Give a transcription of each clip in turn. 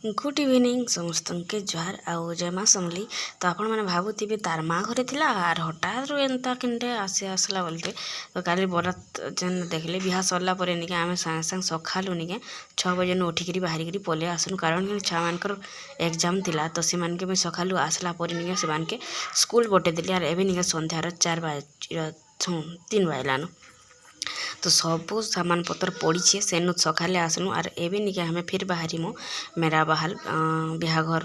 Good evening समस्त के जुहार आउ जय माँ समली। तो आपण मैंने भावुवे तार माँ घरे थिला आर हठात एंता किनटे आसला बोलते तो काली बरात जेन देखले बिहा सरला पर निके आम सागे सागे सखालु निके 6 बजे उठिकी बाहरिकी पलि आसनु कारण छुआ मानकर एग्जाम थिला तो से मानके मैं सखालु आसला पर निके से मानके स्कूल बटे देली आर एबे निके संध्यार 3 बाजलानु तो सबू सामान पतर पड़ी सेनु सकाले आसनु आर एबे निके हमें फिर बाहरीमु मेरा बहाल बिहाघर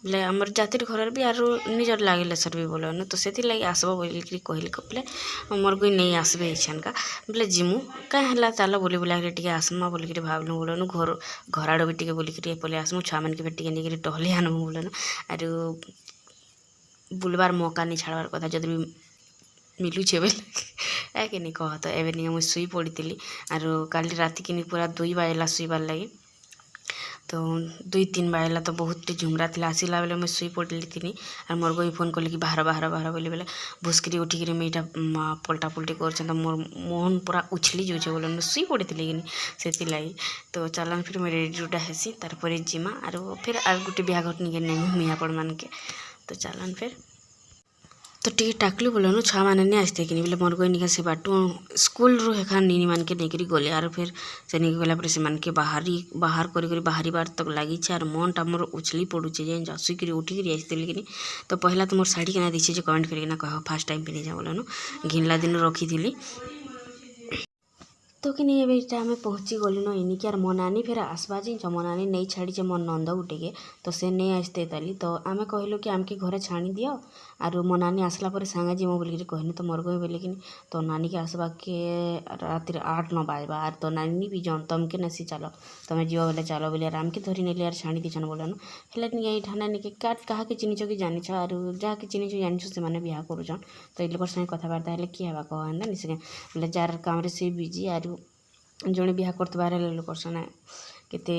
बोले आमर जातिर घर भी आर निजर लगे सर भी बोलन तो से लगे आसब बोलिकी कहली बोले मोर कोई नहीं आसबे इच्छान का बोले जिमु क्या चल बोली बुला टे आसमा बोलिकी भावलु बोलन घर आड़ भी टे बोलिकी पलि आसमु छुआ मन के टे नहीं टहली आनमु बोलन आर बुलबार मौका नहीं छाड़बार कथा जदि भी मिलुचे बोले है कि नहीं कह तो एवं नहीं मुझे शुई पड़ी आर काली राति कि पूरा 2 बाजला शुईबार लगे तो 2-3 बाजला तो बहुत झुमरा थी आसला बेले मुझे शुई पड़ी थी और मोर को फोन कल कि बाहर बाहर बाहर बोली बोले भुस्करी उठिकी मुझे पलटा पलटी कर मोर मोहन पूरा उछली जाऊे बोले शुई पड़ी थी कि लगी तो चलन फिर मैं रेडी रूटा हेसी तार जिमा आर फिर आर गोटे बिहाघर निके नेमी मिया पड़ मान के तो चलन फिर तो टी टाकलु बोलन छुआ मैंने नहीं आसते कि बोले मोर कोई निका से बाटू स्कूल रू हेखा नी मान के नहीं गले आर फिर से नहीं गला से मान के बाहर बाहरी बार तक लगी आर मन टा मोर उछली पड़ुचे जे जसुक उठिकी आसती कि तो पहला तो मोर शाढ़ी के दीचे कमेंट करके कह फास्ट टाइम पिनी जा बोलन घिनला दिन रखी थी तो कि नहीं एटा आम पहुँची गलुन इनिक यार मो नानी फिर आसबा जिन मो नानी नहीं छाड़ी मो नंद गुटे तो से नहीं आसते ताली तो आम कहलु कि आमके घरे छाणी दियो आर मो नानी आसला पर सांगे जीमो बोलिकी कहनी तो मोर गई बोले कि तो नानी के आसबा के राति 8-9 बाजबा आर तो नानी भी जन तमके नसी चलो तुम्हें जीव बोले चलो बोले आर आमके धरी नेली आर छाणी दीछन बोलन हेल्ला ठाना निके काट क्या चिन्हिच कि जानिछ आर जहाँके चिन्हिच जानिछ से मैंने बिहा करुछन तो ये संगे कथबार्ता हेल्ले किए हेबा कहना निश्चय बोले जार काम से बिजी आर जड़े बिहा करतबार लोक सना केते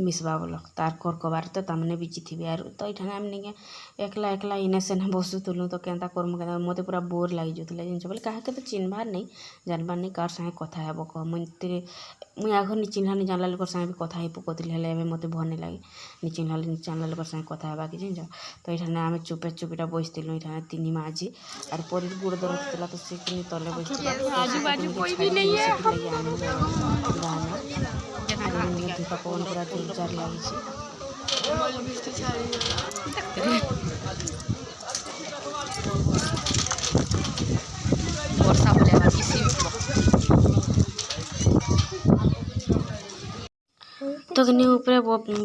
मिसबा बोल तार कर कबार तो तमने बिची थी आर तो ये आम निके एकला एकला इने सेना बसुलु तो केन्ता करमु के मत पूरा बोर लगी जाता जिन बोले क्या तो चिन्हबार नहीं जानबार नहीं कार संगे कथा हे कह मुझे आग नहीं चिन्हा नहीं जानला लोक संगे भी कथा पकौली हेल्ले मत भल नहीं लगे नहीं चिन्हला नहीं जानला लोक संगे कथा हेबा कि जिन तो ये आम चुपे चुपीटा बसलु ये 3 माझी आर पर गोड़ दरद थी तो से कि तले धूपा पवन पूरा जोरदार लगी वर्षा तो कि ऊपर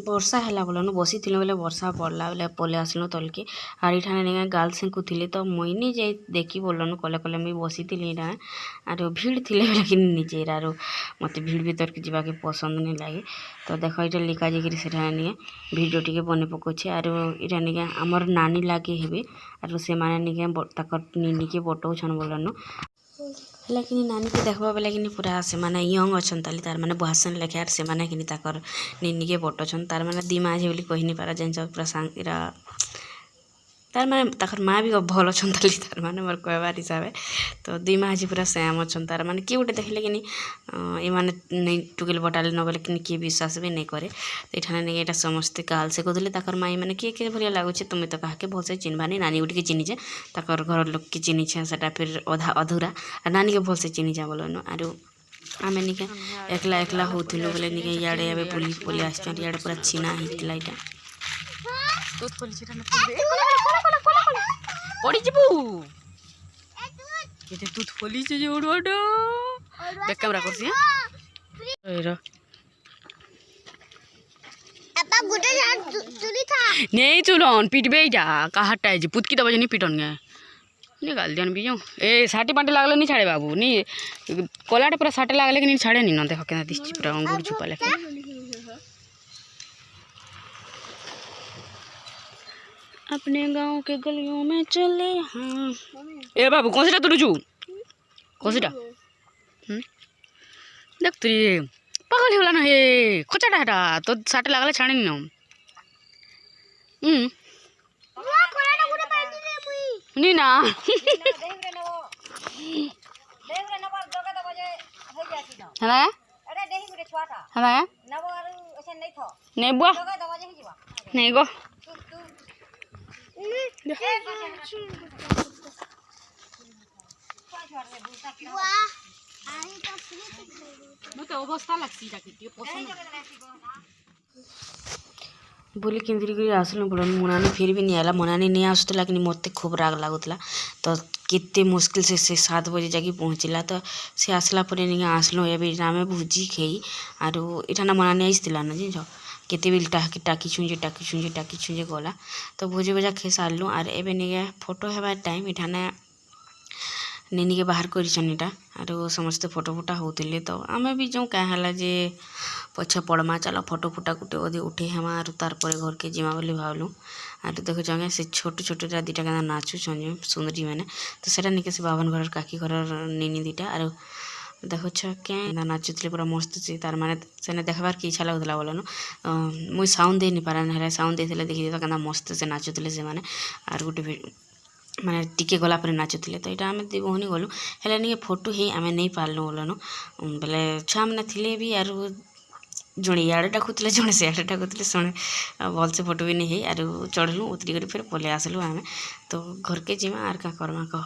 वर्षा है बोलन बसी थी बोले वर्षा पड़ला बोले पले आसलु तलके आर ये नहीं गाल सेंकु थी तो मुई नहीं जाए देखी बोलन कले कले मुझे बसी थी आर भीड़ थी बोले कि निजे आर मत भीड़ भीतर के जाके पसंद नहीं लगे तो देख ये लिखा जाकि से भिडियो टी बने पकाचे आर ये नहीं आमर नानी लगे हे आर से निनी के बटौन बोलन लेकिन नानी के देखा बेले कि पूरा से माने यंग अच्छा तार माने बहासन लेखे आर से माने कि निनी के बटौन तार माने 2 माझी बोली कही नहीं पारा जान पूरा सांगिरा तार माने ताकर माँ भी भल अच्छा तार माने मोर कहबार हिसाब तो 2 माझी पूरा सेम अच्छा तार माने किए गोटे देखले कि ये माने नहीं टुकेल बटाले न बोले कि किए विश्वास भी नहीं करे तो ये नहीं यहाँ समस्ते काल से कहते ताकर माई मैंने किए भलिया लगुच तुम्हें तो कहा भल से चिन्हबानी नानी गुटी के चिन्हिचे ताकर घर लोक के चिन्हिचे से फिर अधा अधूरा और नानी के भल से चिन्हिचा बोलन आर आम निके एकला एकला होलु बोले निके इे ए पुलिस पलि आस इे पूरा चिन्हा होता यहाँ पड़ी जीवु केते दूध फलिছে যে ওড়োড়ো দেখ ক্যামেরা করছি এরা আপা গুটে চুলি থা নেই চুলন পিটবে এটা কাহাটাই যে পুতকি দবা জনি পিটন গে निकाल दियन भी ए साटी पाटे लागले नहीं छाड़े बाबू नी कोलाटे पूरा साटे लागले कि नहीं छाड़े नहीं न देखो केना दिसची पूरा अंगूर छुपा लेके अपने गांव के गलियों में चले हाँ ए बाबू कौन सा तुड़ू कौन सा देख तुरी पागल होला ना हे खोचाटा हेटा तो साटे लागले छाड़े नहीं नी ना है नहीं बुआ नहीं गो अवस्था लगती बोली केन्द्री आसलु बोल मुनानी फिर भी नहीं आला मुनानी नहीं आसुला कि मत खूब राग लगुला तो केते मुश्किल से 7 बजे जाकि पहुँचला तो से आसला नहीं आसलु ए आम भोजी खाई आर इठाना मुनानी आसला ना जिन केते बिल टाकी छुंजे गला तो भोजी भजा खाई सारू आर एबे नहीं फोटो हेबार टाइम इठाने नेनी के बाहर करटा आर समस्ते फोटो फुटा होते तो आम भी जो क्या जे पछे पड़मा चलो फोटो फुटा गुटे अधे उठे हेमा आर तार पर घर के जिमा बोली भावलु आर देखो जगह से छोट छोटा दुटा क्या नाचु सुंदरी मैंने तो सेटा निके से बाबन घर काकी घर नेनी दुटा आर देखो क्या नाचुले पूरा मस्त से तार माने से देखबार की इच्छा लगुला बोलन मुई साउंड दे नहीं पारा साउंड देते देखी तो क्या मस्त से नाचुले से मैंने आर गोटे माने टिके गला पर नाचुले तो यहाँ आम दी भौनी गलु हेल्ले नहीं फोटो ही आम नहीं पार्लु बोलन बेले छुआ मैंने थे भी आर जड़े इे डाकुले जड़े सियाड़े डाकुले शुणे भलसे फोटो भी नहीं आर चढ़लु उतरी कर फिर पलि आसलु आम तो घर के जीमा आर क्या करमा कह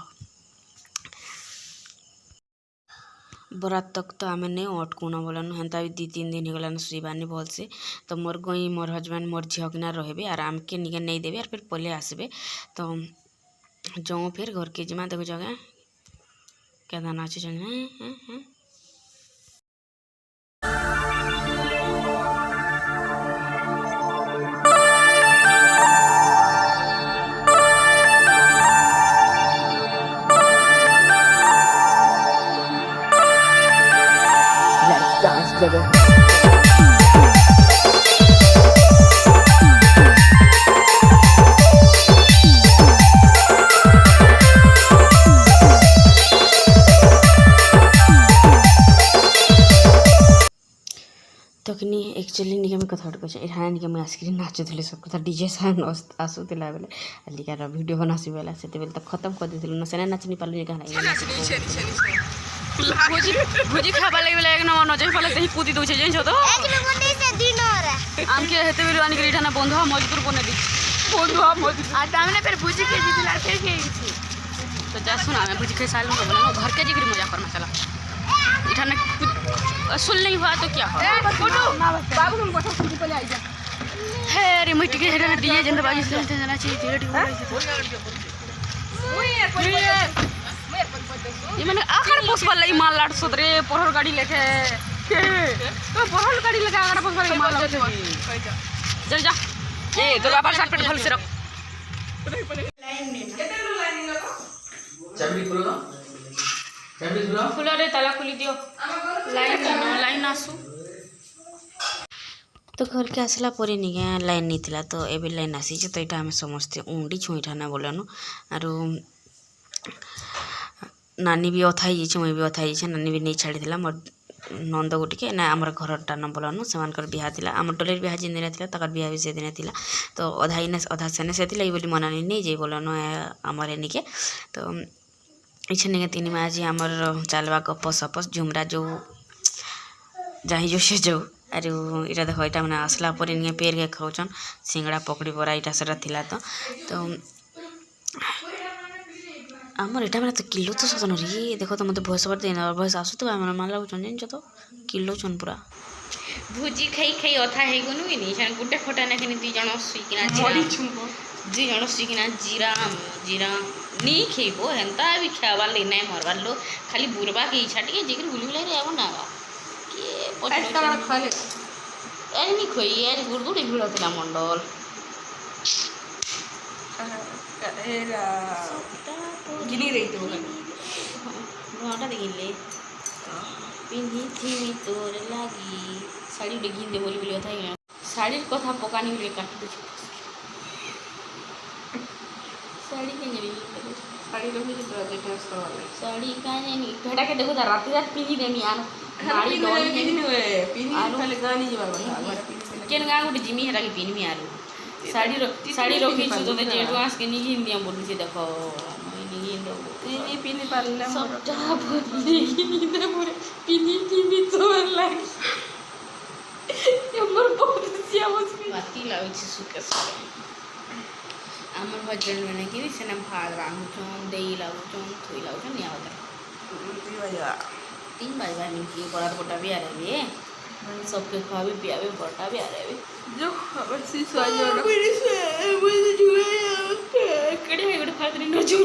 बरात तक तो आम नहीं अटकुना बोलन हेन्ता भी 2-3 दिन होगलान शुबानी भलसे तो मोर गई मोर हजबैंड मोर झीकिना रहे आर आम के निके नहीं देवे आर फिर पलि आसबे तो जो फिर घर के जिमा देखो जगह क्या नाचु डांस जगह तखनी एक्चुअली निके मैं कथा कहे एठाने निके मैं आसिक नाचुली सब कथा डीजे साउंड आसूला बेले लिकार वीडियो बनासी बेला से बेले तो खत्म कर देथिलु न सेना नाचनी पालु गाना भोजी खाबा लगे बेले एक नंबर नजर फले सही कूदी दउछे जेन छ तो एक नंबर से दिन रे आम के हेते बेले आनी के एठाना बंधुआ मजदूर बने दी बंधुआ मजदूर आ तामने फिर भोजी के दिला फिर के तो जा सुना मैं भोजी के साल में बोले घर के जिगरी मजा करना चला इठाने सुन नहीं हुआ तो क्या हो बाबू तुम बैठो खुद पहले आ जा हे रे मिट के हेडा डीजे जंद बाजी से जाना चाहिए धीरे धीरे ये मैंने आखिर पोस वाला ही माल लाट सुधरे पहर गाड़ी लेके के तो पहर गाड़ी लेके आगड़ा पोस वाला माल लाट चल जा ए तो बाबा साथ पे भल से रख चाबी खोलो ना चाबी खोलो खोलो रे ताला खोली दियो लाइन आसू तो घर के आसला पर निके लाइन नहीं थिला तो एबे लाइन आसी तो यहाँ आम समस्ते उंडी छुईठा ना बोलन आर नानी भी अथा ही मुई भी अथा ही नानी भी नहीं छाड़ी मोर नंद को टिके ना आमर घरटा न बोलन से बिहा थिला आम डोलेर बिहा जिन दिन था बिहा भी से दिन थिला तो अधा इने अधा सेने से बोली मनानी नहीं जाई बोलन आमर निके तो इच्छा नहीं 3 में आज आमर चलवा गप सपस झुमरा जो जाही जो से जो अरे इटा देख यहाँ मैंने आसला पर निके पेर के खाऊन सिंगड़ा पकड़ी बरा इटा सेटा थिला तो आमर एटा मैंने तो किलो तो सतन रे देखो तो मत भयस भयस आसु तो मान लगुन जान तो किलो चन पूरा भुजी खाई खाई अथा है गनु नहीं गुटे खटा ना खनि 2 जण सुइकिना जीरा जीरा नहीं खेबो हेन्ता भी खाबार ले नहीं मरबार लो खाली बुरबा के इच्छा टिके जिगर बुली बुलाई रे आबो ना के पटो तमरा खाले अरे नहीं खोई यार गुरदुड़ी भिड़ थिला मंडल एरा गिनी रही तो घंटा देखिले पिन्ही थी तोर लागी साड़ी उडे गिन दे बोली बोली कथा ही साड़ी कथा पकानी बोली काट दे साड़ी के नहीं साड़ी रही तो देखा साड़ी का नहीं भेड़ा के देखो रात रात पिन्ही देमी आन साड़ी डोली पिन्ही होए पिन्ही पहले गानी जबार बता केन गा गुडी जिमी हेरा के पिन्ही आरो साड़ी रखी छु तो जेठ मास के नहीं गिन दिया बोली से देखो नहीं गिन दो पिन्ही पिन्ही पारला सबटा बोली गिन दे पूरे पिन्ही तो लाग ये मोर बहुत ବାତି ଲାଗୁଛି ସୁକେ ସୁକେ ଆମର ହଜବେଣ୍ଡ ମାନେ କି ସେନା ଭାତ ରାନ୍ଧୁଛନ୍ ଦେଇ ଲାଗୁଛନ୍ ଥୋଇ ଲାଗୁଛନ୍ ନିଆ କଥା 3 बजवा मिनकी बरात गोटा भी आ रही है सबके खवा भी पिया भी बटा भी आ रहे भी जो खबर सी स्वाद जो ना मुझे जुए कड़े है गोटे फाड़ दिन जो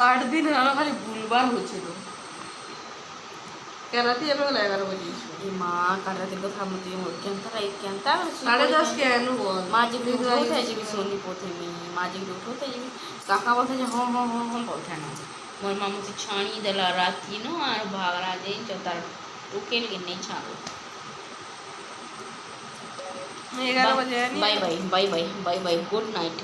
8 दिन हमारा खाली बुलबार हो छे तो क्या राती अब 11 बजे ये माँ कर रहे थे तो हम तो ये केंता 10:30 के आनु माँ जी को उठो थे जी भी सोनी पोथे में माँ जी को उठो थे जी काका बोलते जे हम बोलते ना मोर मामू से छाणी देला राती नो और भागरा जे चतार उकेल के नहीं छाड़ो 11 बजे बाय बाय गुड नाइट